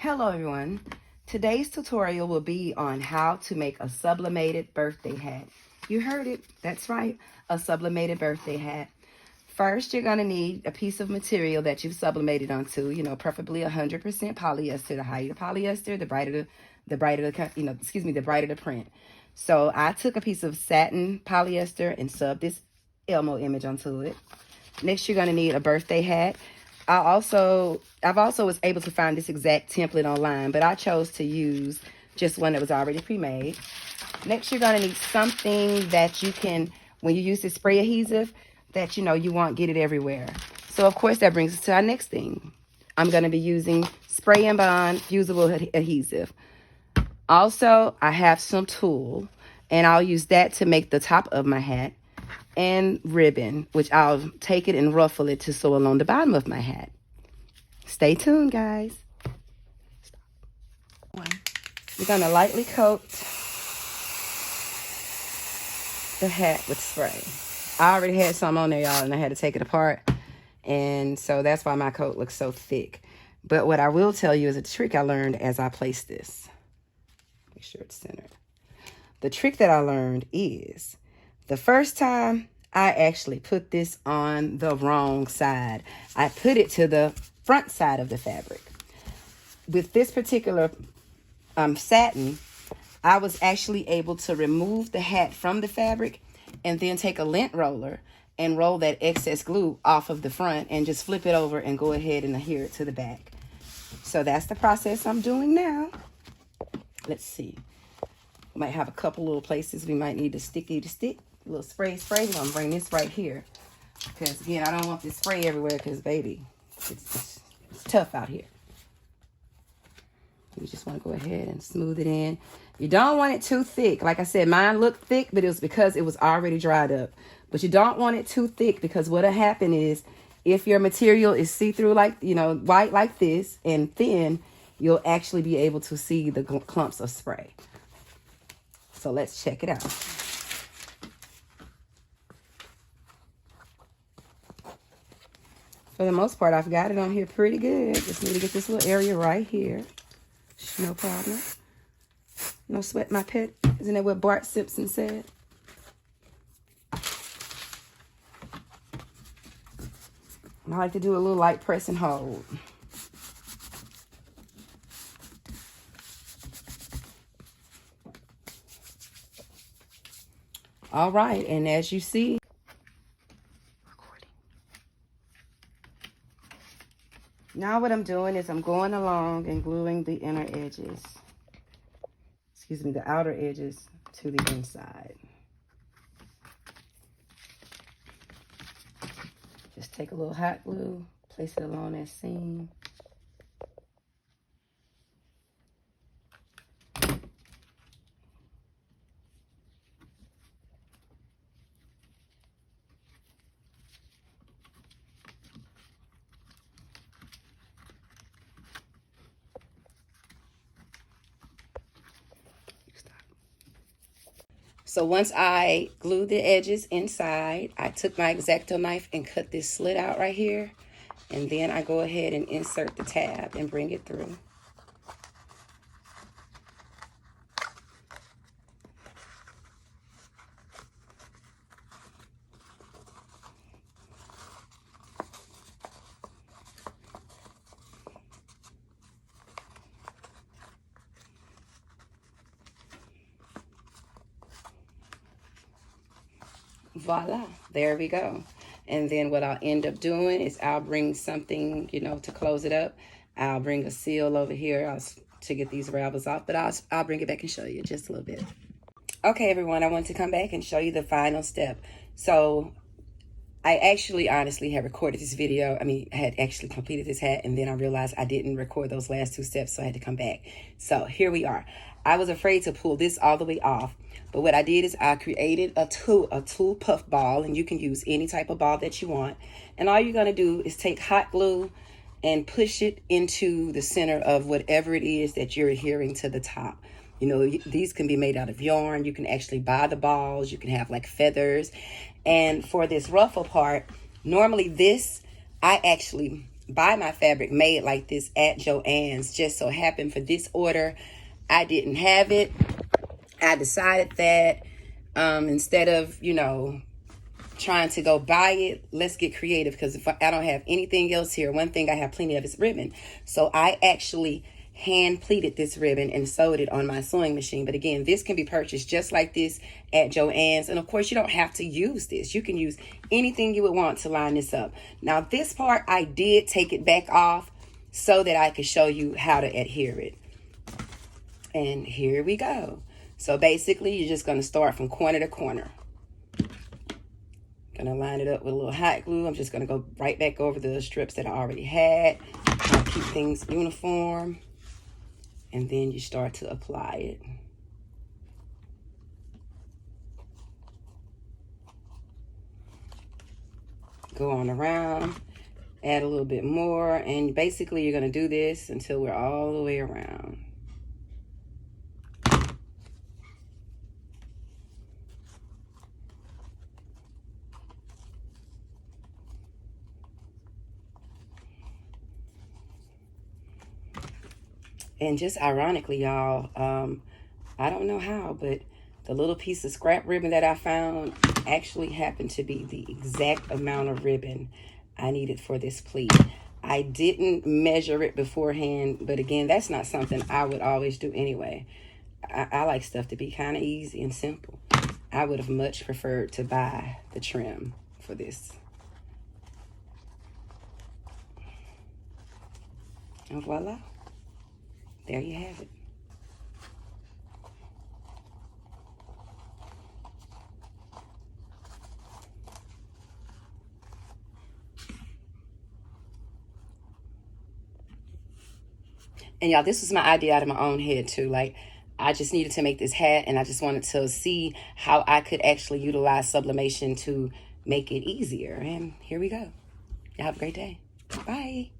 Hello everyone. Today's tutorial will be on how to make a sublimated birthday hat. You heard it. That's right. A sublimated birthday hat. First, you're going to need a piece of material that you've sublimated onto, preferably 100% polyester. The higher the polyester, the brighter the brighter the print. So I took a piece of satin polyester and subbed this Elmo image onto it. Next, you're going to need a birthday hat. I've also was able to find this exact template online, but I chose to use just one that was already pre-made. Next, you're going to need something that you can, when you use this spray adhesive, that you won't get it everywhere. So, of course, that brings us to our next thing. I'm going to be using spray and bond fusible adhesive. Also, I have some tulle, and I'll use that to make the top of my hat, and ribbon, which I'll take it and ruffle it to sew along the bottom of my hat. Stay tuned, guys. We're going to lightly coat the hat with spray. I already had some on there, y'all, and I had to take it apart. And so that's why my coat looks so thick. But what I will tell you is a trick I learned as I place this. Make sure it's centered. The trick that I learned is the first time I actually put this on the wrong side. I put it to the front side of the fabric. With this particular satin, I was actually able to remove the hat from the fabric and then take a lint roller and roll that excess glue off of the front and just flip it over and go ahead and adhere it to the back. So that's the process I'm doing now. Let's see. We might have a couple little places we might need to stick. A little spray. I'm gonna bring this right here because again, I don't want this spray everywhere because baby, it's tough out here. You just want to go ahead and smooth it in. You don't want it too thick. Like I said, mine looked thick, but it was because it was already dried up. But you don't want it too thick because what'll happen is if your material is see-through like, white like this and thin, you'll actually be able to see the clumps of spray. So let's check it out. For the most part, I've got it on here pretty good. Just need to get this little area right here. No problem. No sweat, my pet. Isn't that what Bart Simpson said? I like to do a little light press and hold. All right, and as you see, now what I'm doing is I'm going along and gluing the inner edges, the outer edges to the inside. Just take a little hot glue, place it along that seam. So once I glued the edges inside, I took my X-Acto knife and cut this slit out right here. And then I go ahead and insert the tab and bring it through. Voila, there we go. And then what I'll end up doing is I'll bring something, to close it up. I'll bring a seal over here to get these ravels off, but I'll bring it back and show you just a little bit. Okay, everyone, I want to come back and show you the final step. So I actually honestly had recorded this video. I had actually completed this hat, and then I realized I didn't record those last two steps, so I had to come back. So here we are. I was afraid to pull this all the way off, but what I did is I created a tulle puff ball, and you can use any type of ball that you want. And all you're gonna do is take hot glue and push it into the center of whatever it is that you're adhering to the top. These can be made out of yarn. You can actually buy the balls. You can have like feathers. And for this ruffle part, normally I actually buy my fabric made like this at Joann's. Just so happened for this order, I didn't have it. I decided that instead of, you know, trying to go buy it, let's get creative, because if I don't have anything else here, one thing I have plenty of is ribbon. So I actually hand pleated this ribbon and sewed it on my sewing machine. But again, this can be purchased just like this at Joann's. And of course, you don't have to use this. You can use anything you would want to line this up. Now, this part, I did take it back off so that I could show you how to adhere it. And here we go. So basically, you're just going to start from corner to corner. Gonna line it up with a little hot glue. I'm just gonna go right back over the strips that I already had. I'll keep things uniform. And then you start to apply it. Go on around, add a little bit more, and basically you're gonna do this until we're all the way around. And just ironically, y'all, I don't know how, but the little piece of scrap ribbon that I found actually happened to be the exact amount of ribbon I needed for this pleat. I didn't measure it beforehand, but again, that's not something I would always do anyway. I like stuff to be kind of easy and simple. I would have much preferred to buy the trim for this. And voila. There you have it. And y'all, this was my idea out of my own head too. Like, I just needed to make this hat, and I just wanted to see how I could actually utilize sublimation to make it easier. And here we go. Y'all have a great day. Bye.